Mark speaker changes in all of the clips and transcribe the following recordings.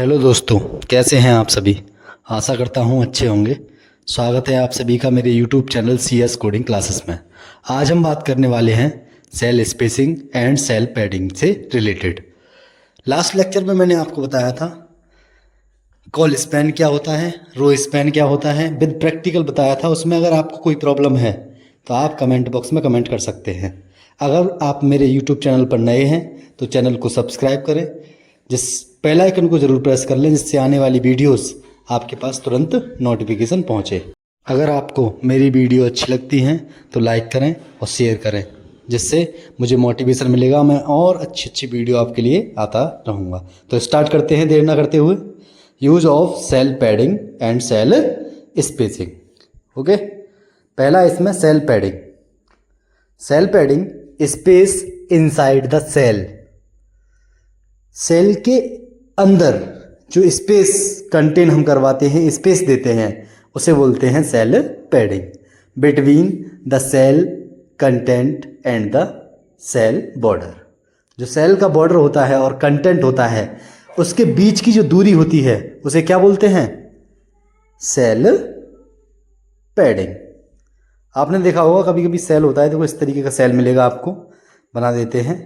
Speaker 1: Hello दोस्तों, कैसे हैं आप सभी। आशा करता हूं अच्छे होंगे। स्वागत है आप सभी का मेरे YouTube channel CS coding classes में। आज हम बात करने वाले हैं cell spacing and cell padding से रिलेटेड। लास्ट लेक्चर में मैंने आपको बताया था कॉल स्पैन क्या होता है, रो स्पैन क्या होता है, विद प्रैक्टिकल बताया था। उसमें अगर आपको कोई प्रॉब्लम है तो आप कमेंट बॉक्स में कमेंट कर सकते हैं। अगर आप मेरे यूट्यूब चैनल पर नए हैं तो चैनल को सब्सक्राइब करें, जिस बेल आइकन को ज़रूर प्रेस कर लें, जिससे आने वाली वीडियोस आपके पास तुरंत नोटिफिकेशन पहुंचे। अगर आपको मेरी वीडियो अच्छी लगती हैं तो लाइक करें और शेयर करें, जिससे मुझे मोटिवेशन मिलेगा, मैं और अच्छी अच्छी वीडियो आपके लिए आता रहूँगा। तो स्टार्ट करते हैं देर ना करते हुए। Use of cell padding and cell spacing. Okay, पहला इसमें cell padding. Cell padding space inside the cell. Cell के अंदर जो स्पेस कंटेन हम करवाते हैं, स्पेस देते हैं, उसे बोलते हैं cell padding. Between the cell content and the cell border. जो सेल का बॉर्डर होता है और कंटेंट होता है, उसके बीच की जो दूरी होती है उसे क्या बोलते हैं? Cell padding. आपने देखा होगा कभी कभी सेल होता है, देखो इस तरीके का सेल मिलेगा आपको, बना देते हैं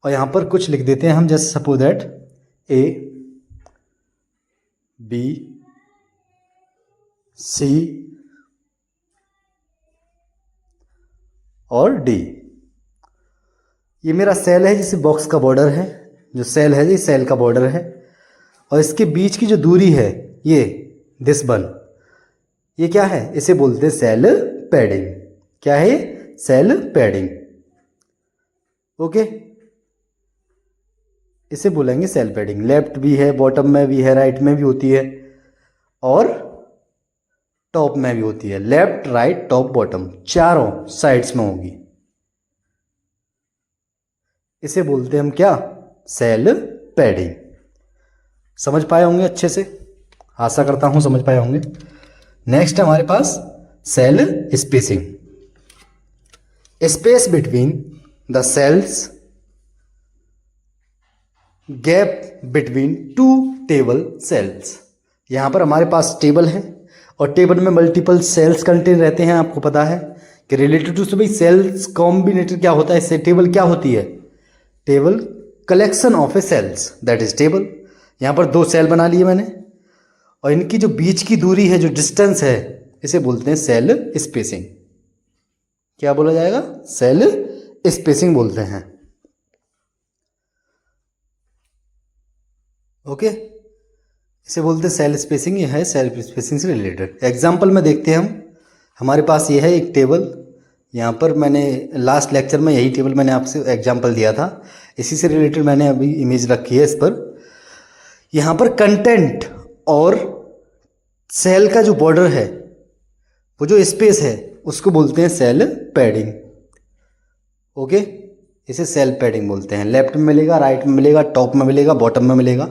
Speaker 1: और यहाँ पर कुछ लिख देते हैं हम, just suppose that A B C और D। ये मेरा सेल है, जिसे बॉक्स का बॉर्डर है। जो सेल है ये सेल का बॉर्डर है, और इसके बीच की जो दूरी है ये दिस वन, ये क्या है? इसे बोलते हैं सेल पैडिंग। क्या है? Cell padding. ओके, इसे बोलेंगे सेल पैडिंग। लेफ्ट भी है, बॉटम में भी है, राइट में भी होती है और टॉप में भी होती है। लेफ्ट राइट टॉप बॉटम चारों साइड्स में होगी। इसे बोलते हैं हम क्या? Cell padding. समझ पाए होंगे अच्छे से, आशा करता हूं समझ पाए होंगे। नेक्स्ट है हमारे पास cell spacing. Space between the cells, gap between two table cells. यहां पर हमारे पास टेबल है और टेबल में मल्टीपल सेल्स कंटेन रहते हैं। आपको पता है कि रिलेटेड टू भाई सेल्स कॉम्बिनेटर क्या होता है, इससे टेबल क्या होती है? Table collection of a cells, that is table. यहां पर दो सेल बना लिए मैंने, और इनकी जो बीच की दूरी है, जो डिस्टेंस है, इसे बोलते हैं सेल स्पेसिंग। क्या बोला जाएगा? सेल स्पेसिंग बोलते हैं। ओके, इसे बोलते हैं सेल स्पेसिंग। ये है सेल स्पेसिंग से रिलेटेड। एग्जांपल में देखते हैं हम। हमारे पास ये है एक टेबल। यहाँ पर मैंने लास्ट लेक्चर में यही टेबल मैंने आपसे एग्जांपल दिया था, इसी से रिलेटेड मैंने अभी इमेज रखी है इस पर। यहाँ पर कंटेंट और सेल का जो बॉर्डर है, वो जो स्पेस है, उसको बोलते हैं सेल पैडिंग। ओके, इसे सेल पैडिंग बोलते हैं। लेफ्ट में मिलेगा, राइट में मिलेगा, टॉप में मिलेगा, बॉटम में मिलेगा।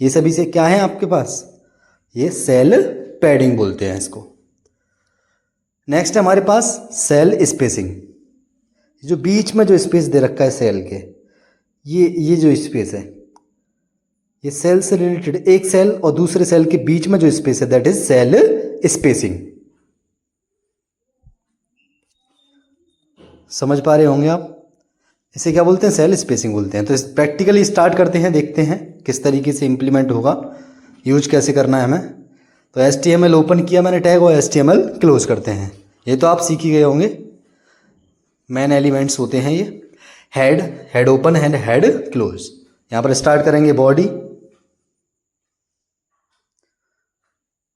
Speaker 1: ये सभी से क्या है आपके पास? ये सेल पैडिंग बोलते हैं इसको। नेक्स्ट है हमारे पास सेल स्पेसिंग। जो बीच में जो स्पेस दे रखा है सेल के, ये जो स्पेस है, ये सेल से रिलेटेड, एक सेल और दूसरे सेल के बीच में जो स्पेस है, दैट इज सेल स्पेसिंग। समझ पा रहे होंगे आप? इसे क्या बोलते हैं? सेल स्पेसिंग बोलते हैं। तो प्रैक्टिकली स्टार्ट करते हैं, देखते हैं किस तरीके से इंप्लीमेंट होगा, यूज कैसे करना है हमें। तो HTML ओपन किया मैंने टैग, और HTML क्लोज करते हैं। ये तो आप सीख ही गए होंगे, मेन एलिमेंट्स होते हैं ये। Head, head open and head close. यहाँ पर स्टार्ट करेंगे बॉडी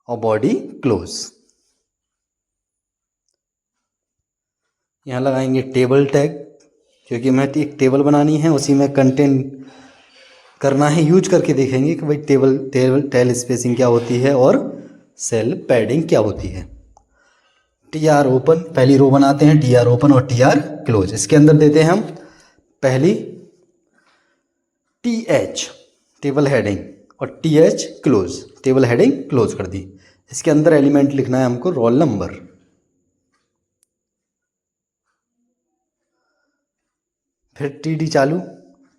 Speaker 1: और बॉडी क्लोज। यहाँ लगाएंगे टेबल टैग, क्योंकि हमें एक टेबल बनानी है, उसी में कंटेंट करना है। यूज करके देखेंगे कि भाई टेल स्पेसिंग क्या होती है और सेल पैडिंग क्या होती है। TR ओपन, पहली रो बनाते हैं, TR ओपन और TR क्लोज। इसके अंदर देते हैं हम पहली TH टेबल हेडिंग और TH close, table heading close कर दी। इसके अंदर एलिमेंट लिखना है हमको रोल नंबर। फिर TD चालू,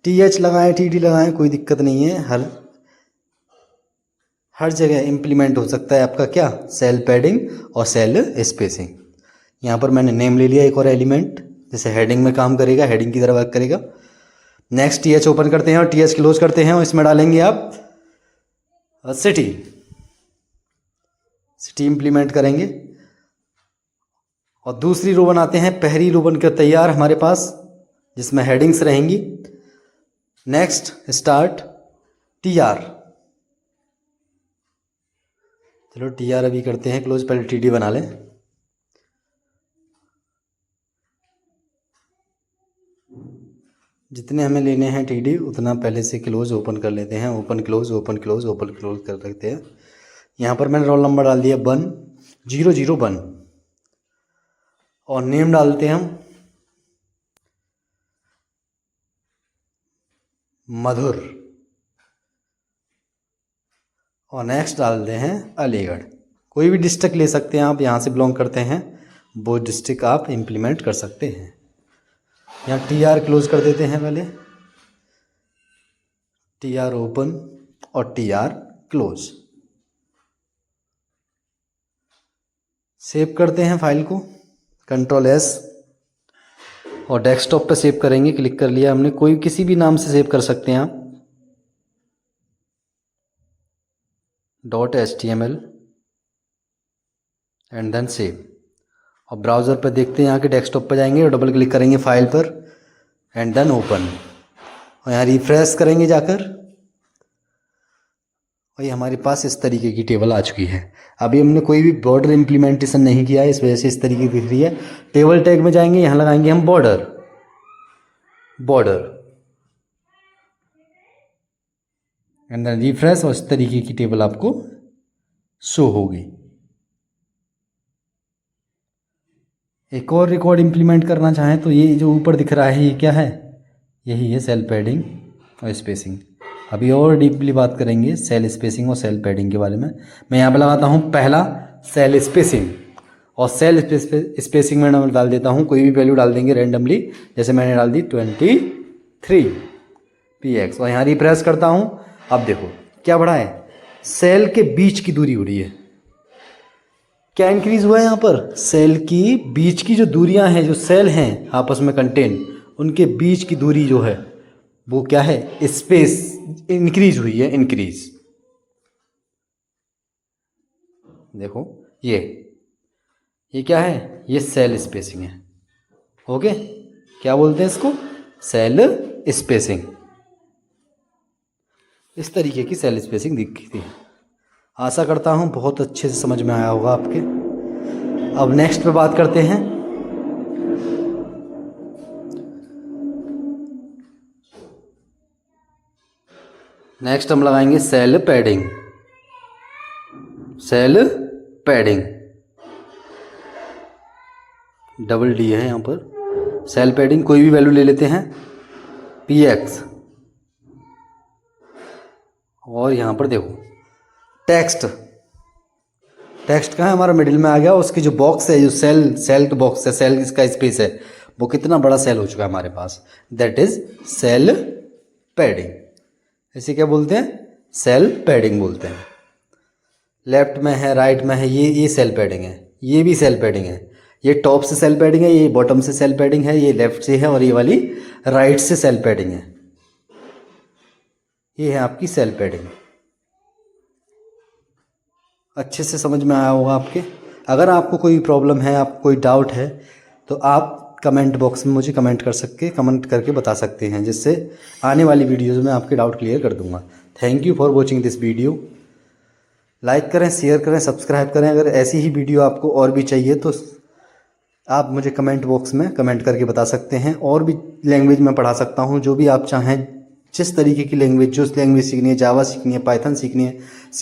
Speaker 1: TH लगाएं, TD लगाएं, कोई दिक्कत नहीं है। हर हर जगह इम्प्लीमेंट हो सकता है आपका क्या, सेल पैडिंग और सेल स्पेसिंग। यहाँ पर मैंने नेम ले लिया एक और एलिमेंट, जैसे हेडिंग में काम करेगा, हेडिंग की तरह वर्क करेगा। नेक्स्ट टी एच ओपन करते हैं और टी एच क्लोज करते हैं और इसमें डालेंगे आप सिटी, सिटी इम्प्लीमेंट करेंगे। और दूसरी रो बनाते हैं, पहली रो बनकर तैयार हमारे पास, जिसमें हेडिंग्स रहेंगी। नेक्स्ट स्टार्ट टी आर, चलो टी आर अभी करते हैं क्लोज, पहले टी डी बना लें। जितने हमें लेने हैं टी डी उतना पहले से क्लोज ओपन कर लेते हैं, open close open close open close कर सकते हैं। यहाँ पर मैंने रोल नंबर डाल दिया 1001 और नेम डालते हैं हम मधुर और नेक्स्ट डालते हैं अलीगढ़। कोई भी डिस्ट्रिक्ट ले सकते हैं आप, यहाँ से बिलोंग करते हैं वो डिस्ट्रिक्ट आप इम्प्लीमेंट कर सकते हैं। यहाँ टी आर क्लोज कर देते हैं, पहले टी आर ओपन और टी आर क्लोज। सेव करते हैं फाइल को, कंट्रोल एस और डेस्कटॉप पे सेव करेंगे। क्लिक कर लिया हमने, कोई किसी भी नाम से सेव कर सकते हैं आप, .html एंड देन सेव। और ब्राउज़र पर देखते हैं, यहाँ के डेस्कटॉप पर जाएंगे और डबल क्लिक करेंगे फाइल पर एंड देन ओपन, और यहाँ रिफ्रेश करेंगे जाकर, और ये हमारे पास इस तरीके की टेबल आ चुकी है। अभी हमने कोई भी बॉर्डर इम्प्लीमेंटेशन नहीं किया है, इस वजह से इस तरीके की दिख रही है। टेबल टैग में जाएंगे, यहाँ लगाएंगे हम बॉर्डर एंड देन रिफ्रेश, और इस तरीके की टेबल आपको शो होगी। एक और रिकॉर्ड इम्प्लीमेंट करना चाहें तो ये जो ऊपर दिख रहा है ये क्या है, यही है सेल पैडिंग और स्पेसिंग। अभी और डीपली बात करेंगे सेल स्पेसिंग और सेल पैडिंग के बारे में। मैं यहाँ पे लगाता हूँ पहला सेल स्पेसिंग, और सेल स्पेसिंग में डाल देता हूँ कोई भी वैल्यू डाल देंगे रैंडमली, जैसे मैंने डाल दी 23 px, और यहाँ रिप्रेस करता हूँ। अब देखो क्या बढ़ा है, सेल के बीच की दूरी हो रही है। क्या इंक्रीज हुआ है यहाँ पर, सेल की बीच की जो दूरियां हैं, जो सेल हैं आपस में कंटेन, उनके बीच की दूरी जो है वो क्या है, स्पेस इंक्रीज हुई है, इंक्रीज। देखो ये क्या है, ये सेल स्पेसिंग है। ओके, क्या बोलते हैं इसको, सेल स्पेसिंग। इस तरीके की सेल स्पेसिंग दिखती है। आशा करता हूँ बहुत अच्छे से समझ में आया होगा आपके। अब नेक्स्ट पे बात करते हैं। नेक्स्ट हम लगाएंगे cell padding. Cell padding double D है यहाँ पर। सेल पैडिंग कोई भी वैल्यू ले लेते हैं px, और यहाँ पर देखो टेक्स्ट कहाँ है, हमारा मिडिल में आ गया। उसकी जो बॉक्स है, जो सेल का बॉक्स है, सेल इसका स्पेस है, वो कितना बड़ा सेल हो चुका है हमारे पास, दैट इज सेल पैडिंग। इसे क्या बोलते हैं, सेल पैडिंग बोलते हैं। लेफ्ट में है, राइट में है, ये सेल पैडिंग है, ये भी सेल पैडिंग है। ये टॉप से सेल पैडिंग है, ये बॉटम से सेल पैडिंग है, ये लेफ्ट से है, और ये वाली राइट से सेल पैडिंग है। ये है आपकी सेल पैडिंग। अच्छे से समझ में आया होगा आपके। अगर आपको कोई प्रॉब्लम है, आपको कोई डाउट है, तो आप कमेंट बॉक्स में मुझे कमेंट करके बता सकते हैं, जिससे आने वाली वीडियोज़ में आपके डाउट क्लियर कर दूंगा। Thank you for watching this video. Like करें, शेयर करें, सब्सक्राइब करें। अगर ऐसी ही वीडियो आपको और भी चाहिए तो आप मुझे कमेंट बॉक्स में कमेंट करके बता सकते हैं। और भी लैंग्वेज में पढ़ा सकता हूँ, जो भी आप चाहें, जिस तरीके की लैंग्वेज, जो लैंग्वेज सीखनी है, जावा सीखनी है, पाइथन सीखनी है,